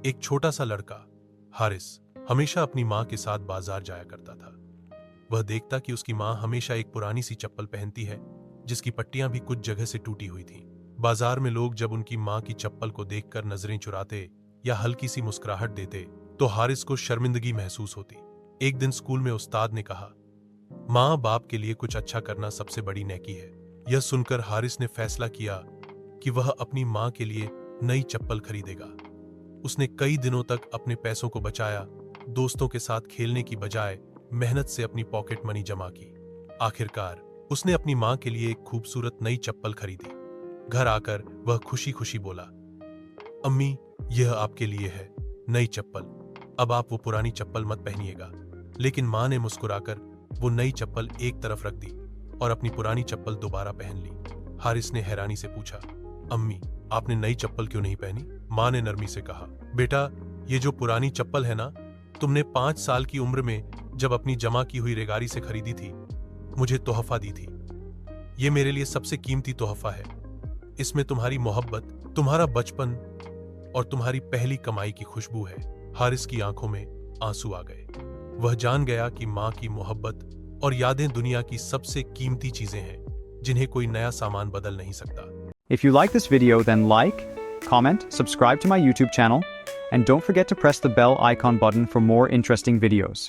एक छोटा सा लड़का हारिस हमेशा अपनी माँ के साथ बाजार जाया करता था। वह देखता कि उसकी माँ हमेशा एक पुरानी सी चप्पल पहनती है जिसकी पट्टियां भी कुछ जगह से टूटी हुई थीं। बाजार में लोग जब उनकी माँ की चप्पल को देखकर नजरें चुराते या हल्की सी मुस्कुराहट देते तो हारिस को शर्मिंदगी महसूस होती। एक दिन स्कूल में उस्ताद ने कहा, माँ बाप के लिए कुछ अच्छा करना सबसे बड़ी नेकी है। यह सुनकर हारिस ने फैसला किया कि वह अपनी माँ के लिए नई चप्पल खरीदेगा। उसने कई दिनों तक अपने पैसों को बचाया, दोस्तों के साथ खेलने की बजाय मेहनत से अपनी पॉकेट मनी जमा की। आखिरकार उसने अपनी माँ के लिए एक खूबसूरत नई चप्पल खरीदी। घर आकर वह खुशी खुशी बोला, अम्मी, यह आपके लिए है नई चप्पल। अब आप वो पुरानी चप्पल मत पहनिएगा। लेकिन माँ ने मुस्कुराकर वो नई चप्पल एक तरफ रख दी और अपनी पुरानी चप्पल दोबारा पहन ली। हारिस ने हैरानी से पूछा, अम्मी, आपने नई चप्पल क्यों नहीं पहनी? माँ ने नरमी से कहा, बेटा, ये जो पुरानी चप्पल है ना, तुमने 5 साल की उम्र में जब अपनी जमा की हुई रेगारी से खरीदी थी, मुझे तोहफा दी थी। ये मेरे लिए सबसे कीमती तोहफा है। इसमें तुम्हारी मोहब्बत, तुम्हारा बचपन और तुम्हारी पहली कमाई की खुशबू है। हारिस की आंखों में आंसू आ गए। वह जान गया कि माँ की मोहब्बत और यादें दुनिया की सबसे कीमती चीजें हैं जिन्हें कोई नया सामान बदल नहीं सकता। If you like this video, then like, comment, subscribe to my YouTube channel, and don't forget to press the bell icon button for more interesting videos.